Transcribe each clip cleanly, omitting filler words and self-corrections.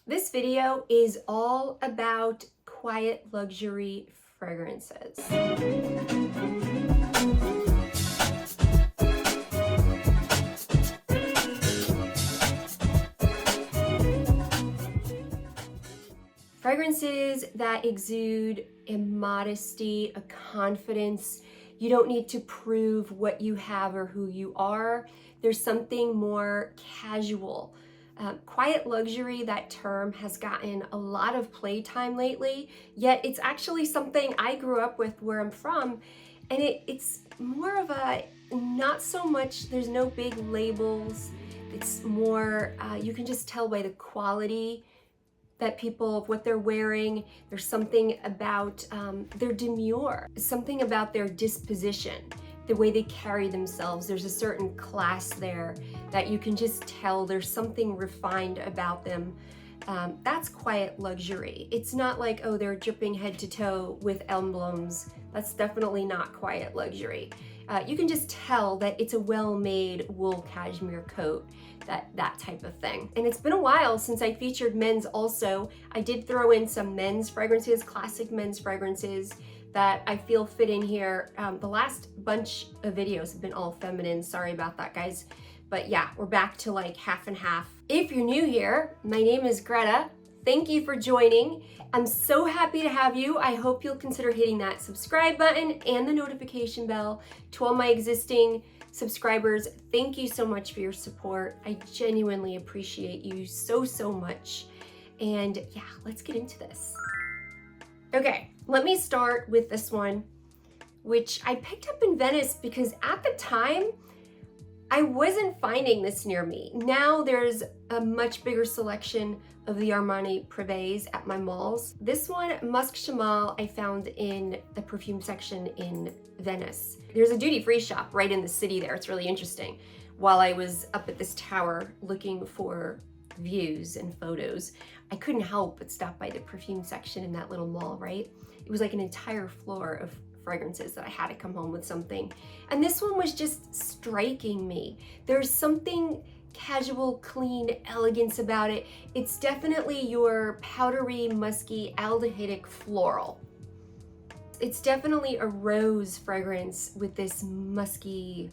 This video is all about quiet luxury fragrances. Fragrances that exude a modesty, a confidence. You don't need to prove what you have or who you are. There's something more casual. Quiet luxury, that term has gotten a lot of playtime lately, yet it's actually something I grew up with where I'm from, and it's more of a, not so much, there's no big labels, it's more, you can just tell by the quality that people, what they're wearing. There's something about their demure, something about their disposition, the way they carry themselves. There's a certain class there that you can just tell there's something refined about them. That's quiet luxury. It's not like, oh, they're dripping head to toe with emblems. That's definitely not quiet luxury. You can just tell that it's a well-made wool cashmere coat, that type of thing. And it's been a while since I featured men's also. I did throw in some men's fragrances, classic men's fragrances that I feel fit in here. The last bunch of videos have been all feminine. Sorry about that, guys. But yeah, we're back to like half and half. If you're new here, my name is Greta. Thank you for joining. I'm so happy to have you. I hope you'll consider hitting that subscribe button and the notification bell. To all my existing subscribers, thank you so much for your support. I genuinely appreciate you so much. And yeah, let's get into this. Okay, let me start with this one, which I picked up in Venice because at the time, I wasn't finding this near me. Now there's a much bigger selection of the Armani Prives at my malls. This one, Musc Shamal, I found in the perfume section in Venice. There's a duty-free shop right in the city there. It's really interesting. While I was up at this tower looking for views and photos, I couldn't help but stop by the perfume section in that little mall, right? It was like an entire floor of fragrances that I had to come home with something. And this one was just striking me. There's something casual, clean, elegance about it. It's definitely your powdery, musky, aldehydic floral. It's definitely a rose fragrance with this musky,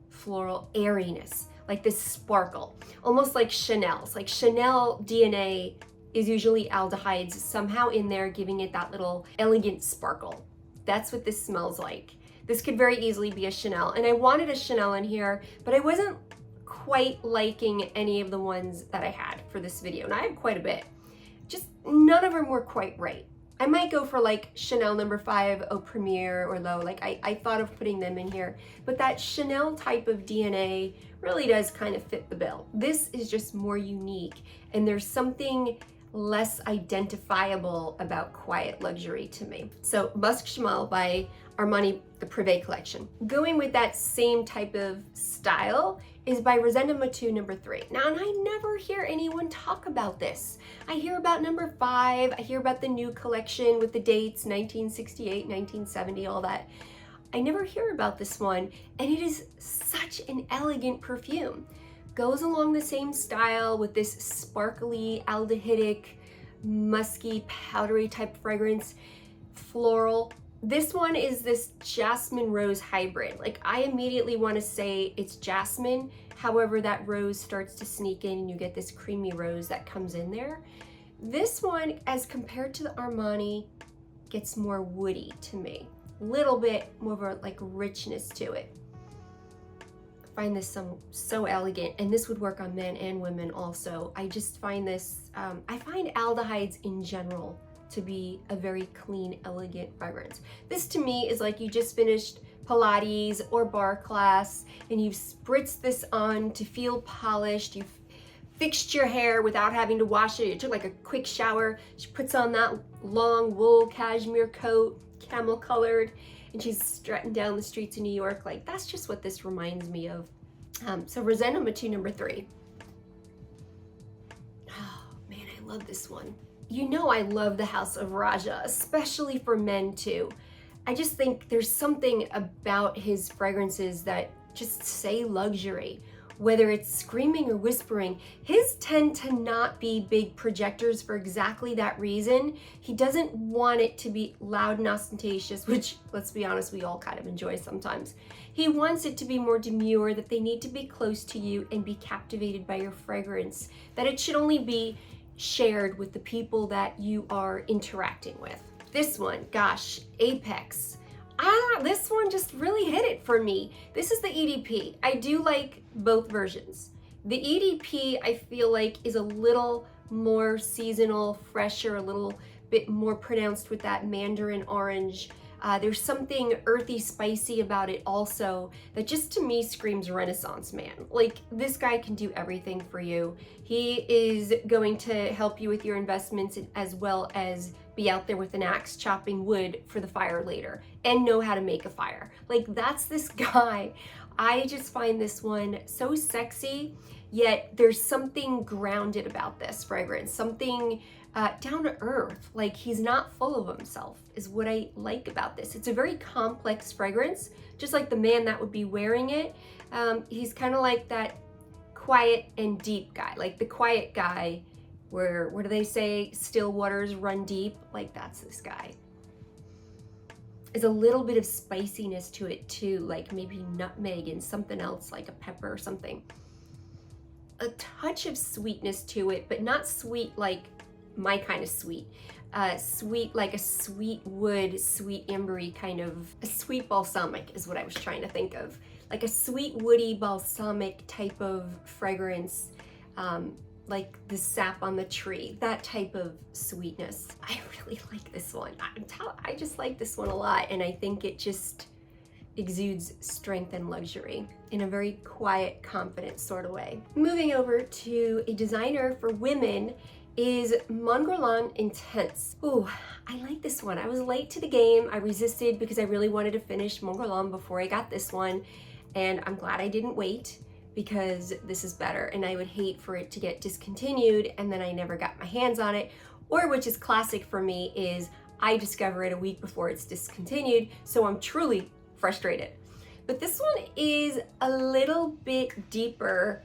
floral airiness, like this sparkle, almost like Chanel's. Like Chanel DNA is usually aldehydes somehow in there, giving it that little elegant sparkle. That's what this smells like. This could very easily be a Chanel, and I wanted a Chanel in here, but I wasn't quite liking any of the ones that I had for this video, and I have quite a bit. Just none of them were quite right. I might go for like Chanel No. 5 Eau Premiere or Low, like I thought of putting them in here, but that Chanel type of DNA really does kind of fit the bill. This is just more unique, and there's something less identifiable about quiet luxury to me. So Musc Shamal by Armani, the Prive collection. Going with that same type of style is by Rosendo Mateu No. 3. Now, and I never hear anyone talk about this. I hear about No. 5, I hear about the new collection with the dates, 1968, 1970, all that. I never hear about this one, and it is such an elegant perfume. Goes along the same style with this sparkly, aldehydic, musky, powdery type fragrance, floral. This one is this jasmine rose hybrid. Like, I immediately want to say it's jasmine. However, that rose starts to sneak in and you get this creamy rose that comes in there. This one, as compared to the Armani, gets more woody to me. Little bit more of a like richness to it. Find this so elegant, and this would work on men and women also. I just find this, I find aldehydes in general to be a very clean, elegant fragrance. This to me is like you just finished Pilates or bar class and you've spritzed this on to feel polished. You've fixed your hair without having to wash it. You took like a quick shower. She puts on that long wool cashmere coat, camel colored, and she's strutting down the streets of New York. Like, that's just what this reminds me of. So Rosendo Mateu No. 3. Oh man, I love this one. You know I love the House of Roja, especially for men too. I just think there's something about his fragrances that just say luxury, whether it's screaming or whispering. His tend to not be big projectors for exactly that reason. He doesn't want it to be loud and ostentatious, which, let's be honest, we all kind of enjoy sometimes. He wants it to be more demure, that they need to be close to you and be captivated by your fragrance, that it should only be shared with the people that you are interacting with. This one, gosh, Apex. This one just really hit it for me. This is the EDP. I do like both versions. The EDP, I feel like, is a little more seasonal, fresher, a little bit more pronounced with that mandarin orange. There's something earthy, spicy about it also that just to me screams Renaissance man. Like, this guy can do everything for you. He is going to help you with your investments as well as be out there with an axe chopping wood for the fire later and know how to make a fire. Like, that's this guy. I just find this one so sexy, yet there's something grounded about this fragrance, something down to earth. Like, he's not full of himself is what I like about this. It's a very complex fragrance, just like the man that would be wearing it. He's kind of like that quiet and deep guy, like the quiet guy where, what do they say, still waters run deep? Like, that's this guy. There's a little bit of spiciness to it too, like maybe nutmeg and something else like a pepper or something. A touch of sweetness to it, but not sweet like my kind of sweet. Sweet like a sweet wood, sweet ambery kind of, a sweet balsamic is what I was trying to think of. Like a sweet woody balsamic type of fragrance, like the sap on the tree, that type of sweetness. I really like this one. I just like this one a lot, and I think it just exudes strength and luxury in a very quiet, confident sort of way. Moving over to a designer for women is Guerlain Intense. Ooh, I like this one. I was late to the game. I resisted because I really wanted to finish Guerlain before I got this one, and I'm glad I didn't wait because this is better, and I would hate for it to get discontinued and then I never got my hands on it, or which is classic for me is I discover it a week before it's discontinued, so I'm truly frustrated. But this one is a little bit deeper,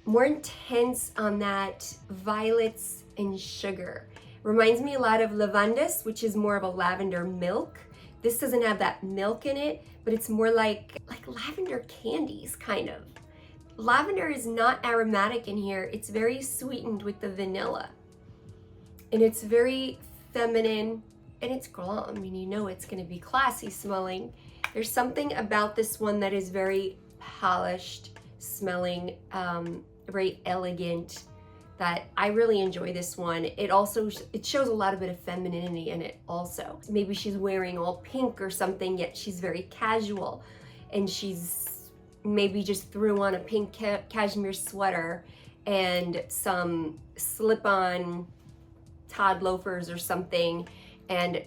more intense on that violets and sugar. Reminds me a lot of Lavandis, which is more of a lavender milk. This doesn't have that milk in it, but it's more like lavender candies, kind of. Lavender is not aromatic in here. It's very sweetened with the vanilla. And it's very feminine, and it's Guerlain. I mean, you know it's gonna be classy smelling. There's something about this one that is very polished smelling, very elegant, that I really enjoy this one. It also, it shows a lot of bit of femininity in it also. Maybe she's wearing all pink or something, yet she's very casual, and she's maybe just threw on a pink cashmere sweater and some slip-on Todd loafers or something and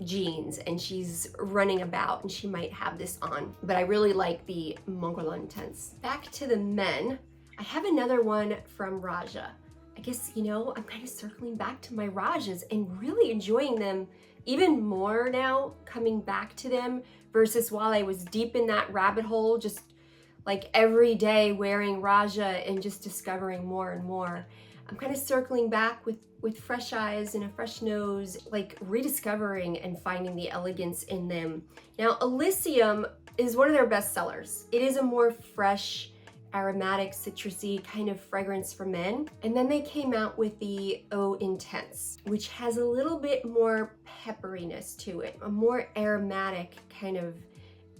jeans, and she's running about and she might have this on. But I really like the Guerlain Intense. Back to the men, I have another one from Roja. I guess, you know, I'm kind of circling back to my Rojas and really enjoying them even more now, coming back to them versus while I was deep in that rabbit hole, just like every day wearing Roja and just discovering more and more. I'm kind of circling back with fresh eyes and a fresh nose, like rediscovering and finding the elegance in them. Now, Elysium is one of their best sellers. It is a more fresh, aromatic, citrusy kind of fragrance for men. And then they came out with the Eau Intense, which has a little bit more pepperiness to it, a more aromatic kind of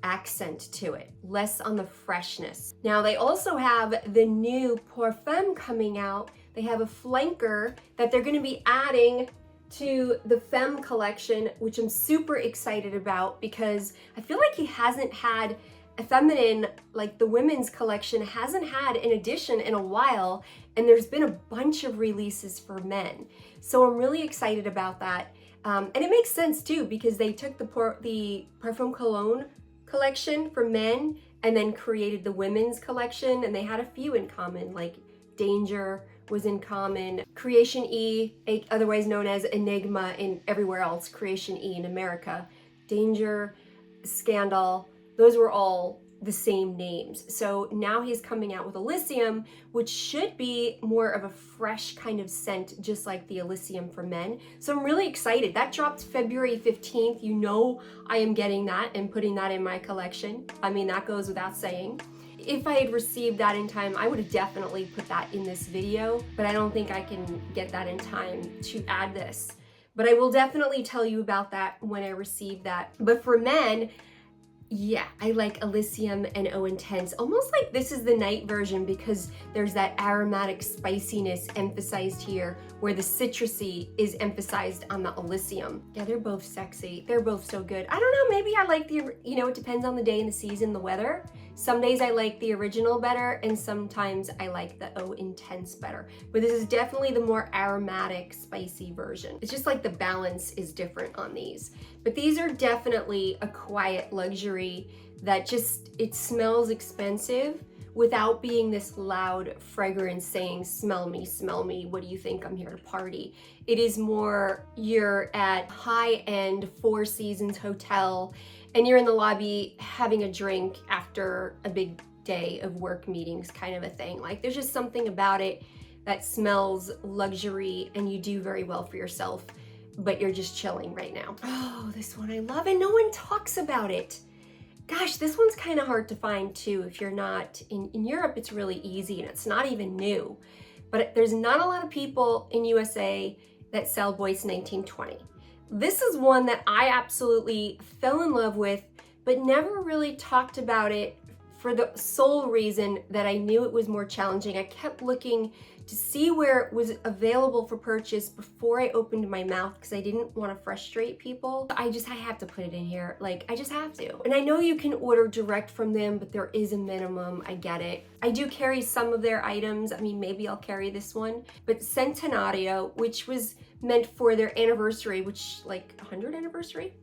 accent to it, less on the freshness. Now they also have the new Parfum coming out. They have a flanker that they're going to be adding to the Femme collection, which I'm super excited about because I feel like he hasn't had a feminine, like the women's collection hasn't had an edition in a while, and there's been a bunch of releases for men. So I'm really excited about that. And it makes sense too, because they took the Parfum Cologne collection for men and then created the women's collection, and they had a few in common, like Danger was in common, Creation E, otherwise known as Enigma in everywhere else, Creation E in America, Danger, Scandal, those were all the same names. So now he's coming out with Elysium, which should be more of a fresh kind of scent, just like the Elysium for men. So I'm really excited. That dropped February 15th. You know I am getting that and putting that in my collection. I mean, that goes without saying. If I had received that in time, I would have definitely put that in this video, but I don't think I can get that in time to add this. But I will definitely tell you about that when I receive that. But for men, yeah, I like Elysium and O Intense. Almost like this is the night version because there's that aromatic spiciness emphasized here where the citrusy is emphasized on the Elysium. Yeah, they're both sexy. They're both so good. I don't know, maybe I like the, it depends on the day and the season, the weather. Some days I like the original better and sometimes I like the O Intense better. But this is definitely the more aromatic, spicy version. It's just like the balance is different on these. But these are definitely a quiet luxury that it smells expensive without being this loud fragrance saying, smell me, what do you think, I'm here to party. It is more, you're at high-end Four Seasons hotel and you're in the lobby having a drink after a big day of work meetings kind of a thing. Like there's just something about it that smells luxury and you do very well for yourself, but you're just chilling right now. Oh, this one I love and no one talks about it. Gosh, this one's kind of hard to find too. If you're not in Europe, it's really easy and it's not even new. But there's not a lot of people in USA that sell Bois 1920. This is one that I absolutely fell in love with, but never really talked about it for the sole reason that I knew it was more challenging. I kept looking to see where it was available for purchase before I opened my mouth because I didn't want to frustrate people. I have to put it in here. Like, I just have to. And I know you can order direct from them, but there is a minimum. I get it. I do carry some of their items. I mean, maybe I'll carry this one. But Centenario, which was meant for their anniversary, which like 100th anniversary?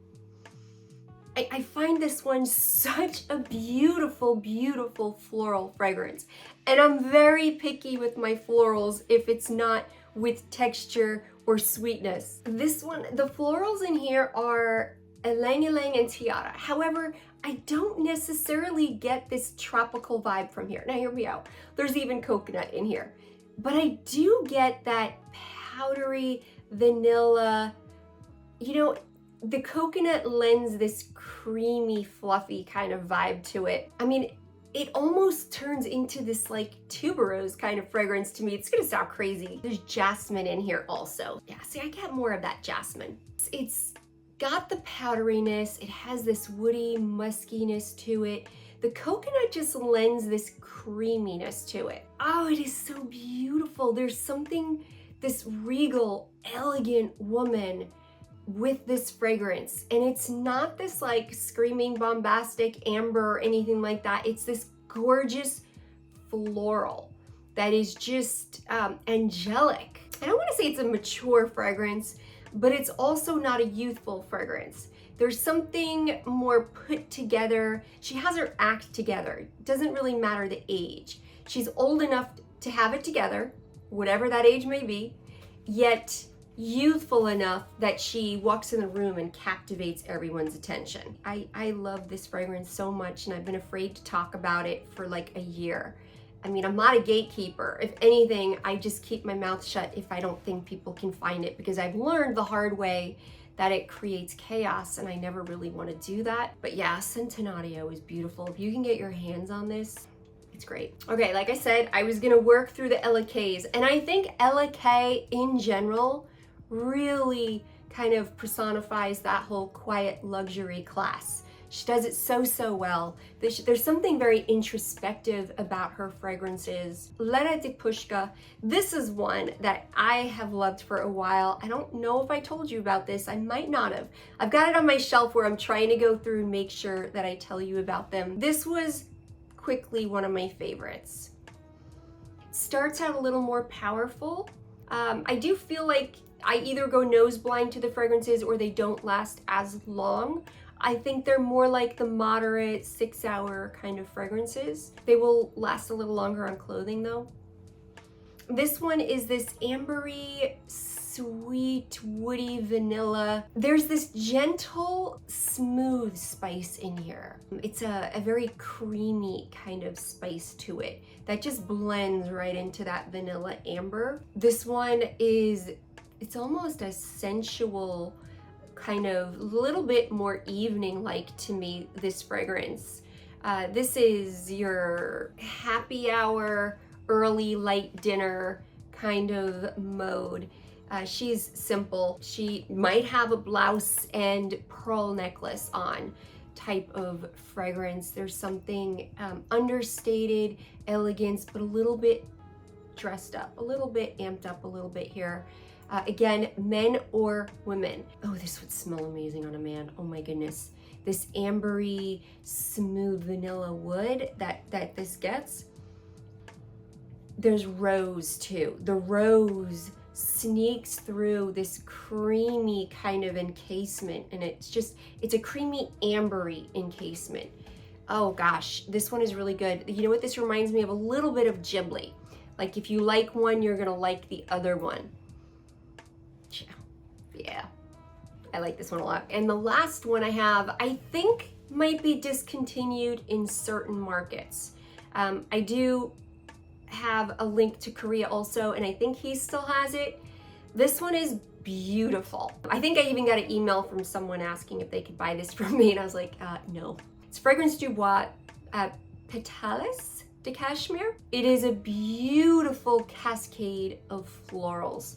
I find this one such a beautiful, beautiful floral fragrance. And I'm very picky with my florals if it's not with texture or sweetness. This one, the florals in here are ylang ylang and tiara. However, I don't necessarily get this tropical vibe from here. Now, hear me out. There's even coconut in here. But I do get that powdery vanilla, the coconut lends this creamy, fluffy kind of vibe to it. I mean, it almost turns into this like tuberose kind of fragrance to me. It's gonna sound crazy. There's jasmine in here also. Yeah, see, I get more of that jasmine. It's got the powderiness. It has this woody muskiness to it. The coconut just lends this creaminess to it. Oh, it is so beautiful. There's something, this regal, elegant woman with this fragrance, and it's not this like screaming bombastic amber or anything like that. It's this gorgeous floral that is just angelic. I don't want to say it's a mature fragrance, but it's also not a youthful fragrance. There's something more put together. She has her act together. It doesn't really matter the age. She's old enough to have it together, whatever that age may be, yet youthful enough that she walks in the room and captivates everyone's attention. I love this fragrance so much, and I've been afraid to talk about it for like a year. I mean, I'm not a gatekeeper. If anything, I just keep my mouth shut if I don't think people can find it, because I've learned the hard way that it creates chaos, and I never really want to do that. But yeah, Centenario is beautiful. If you can get your hands on this, it's great. Okay, like I said, I was gonna work through the IYKYKs, and I think IYKYK in general really kind of personifies that whole quiet luxury class. She does it so well. There's something very introspective about her fragrances. Lettre de Pushkar, this is one that I have loved for a while. I don't know if I told you about this. I might not have. I've got it on my shelf where I'm trying to go through and make sure that I tell you about them. This was quickly one of my favorites. It starts out a little more powerful. I do feel like I either go nose blind to the fragrances or they don't last as long. I think they're more like the moderate 6-hour kind of fragrances. They will last a little longer on clothing though. This one is this ambery sweet, woody vanilla. There's this gentle, smooth spice in here. It's a very creamy kind of spice to it that just blends right into that vanilla amber. This one is, it's almost a sensual, kind of little bit more evening-like to me, this fragrance. This is your happy hour, early light dinner kind of mode. She's simple. She might have a blouse and pearl necklace on type of fragrance. There's something understated, elegance, but a little bit dressed up, a little bit amped up a little bit here. Again, men or women. Oh, this would smell amazing on a man. Oh my goodness. This ambery, smooth vanilla wood that this gets. There's rose too. The rose sneaks through this creamy kind of encasement, and it's a creamy ambery encasement. Oh gosh, this one is really good. You know what this reminds me of? A little bit of Ghibli. Like if you like one, you're gonna like the other one. Yeah, I like this one a lot. And the last one I have, I think might be discontinued in certain markets. I do have a link to Korea also, and I think he still has it. This one is beautiful. I think I even got an email from someone asking if they could buy this from me, and I was like, no. It's Fragrance du Bois Petales de Cashmere. It is a beautiful cascade of florals.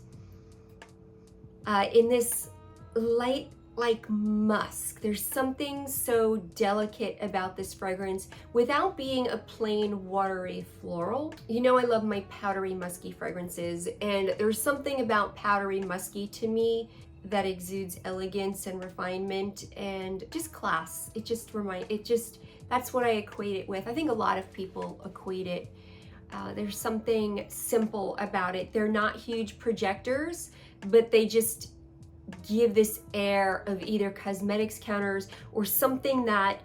In this light like musk. There's something so delicate about this fragrance without being a plain watery floral. You know I love my powdery musky fragrances, and there's something about powdery musky to me that exudes elegance and refinement and just class. That's what I equate it with. I think a lot of people equate it. There's something simple about it. They're not huge projectors, but they just give this air of either cosmetics counters or something that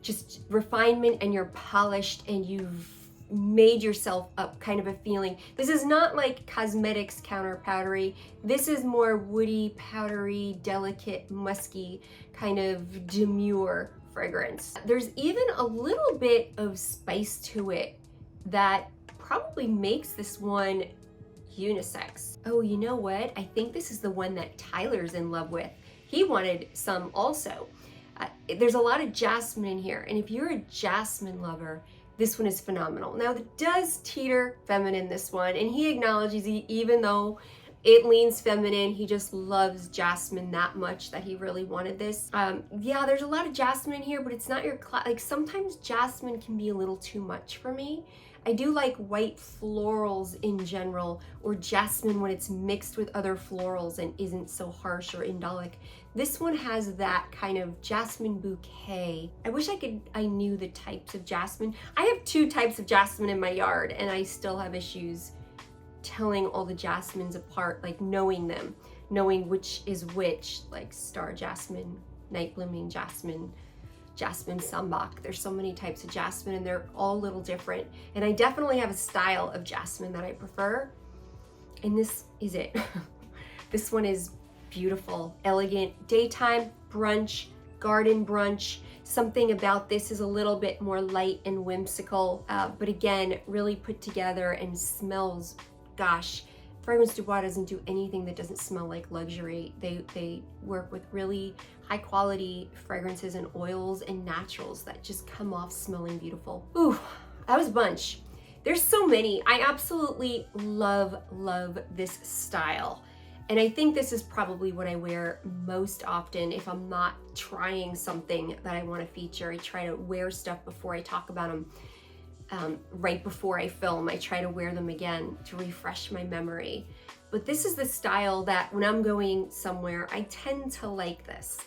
just refinement, and you're polished and you've made yourself up kind of a feeling. This is not like cosmetics counter powdery. This is more woody, powdery, delicate, musky, kind of demure fragrance. There's even a little bit of spice to it that probably makes this one unisex. Oh, you know what? I think this is the one that Tyler's in love with. He wanted some also. There's a lot of jasmine in here, and if you're a jasmine lover, this one is phenomenal. Now, it does teeter feminine, this one, and he acknowledges even though it leans feminine, he just loves jasmine that much that he really wanted this. Yeah, there's a lot of jasmine in here, but it's not your like sometimes jasmine can be a little too much for me. I do like white florals in general, or jasmine when it's mixed with other florals and isn't so harsh or indolic. This one has that kind of jasmine bouquet. I wish I knew the types of jasmine. I have 2 types of jasmine in my yard, and I still have issues telling all the jasmines apart, like knowing them, knowing which is which, like star jasmine, night blooming jasmine, jasmine sambac. There's so many types of jasmine, and they're all a little different. And I definitely have a style of jasmine that I prefer, and this is it. This one is beautiful, elegant, daytime brunch, garden brunch. Something about this is a little bit more light and whimsical, but again, really put together and smells, gosh, Fragrance du Bois doesn't do anything that doesn't smell like luxury. They work with really high quality fragrances and oils and naturals that just come off smelling beautiful. Ooh, that was a bunch. There's so many. I absolutely love this style. And I think this is probably what I wear most often if I'm not trying something that I want to feature. I try to wear stuff before I talk about them. Right before I film, I try to wear them again to refresh my memory. But this is the style that when I'm going somewhere, I tend to like this.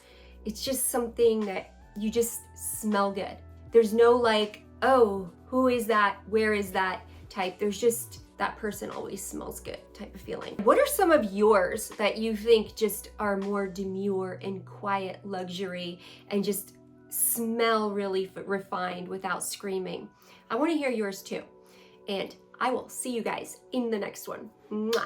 It's just something that you just smell good. There's no like, oh, who is that? Where is that type? There's just that person always smells good type of feeling. What are some of yours that you think just are more demure and quiet luxury and just smell really refined without screaming? I want to hear yours too. And I will see you guys in the next one. Mwah.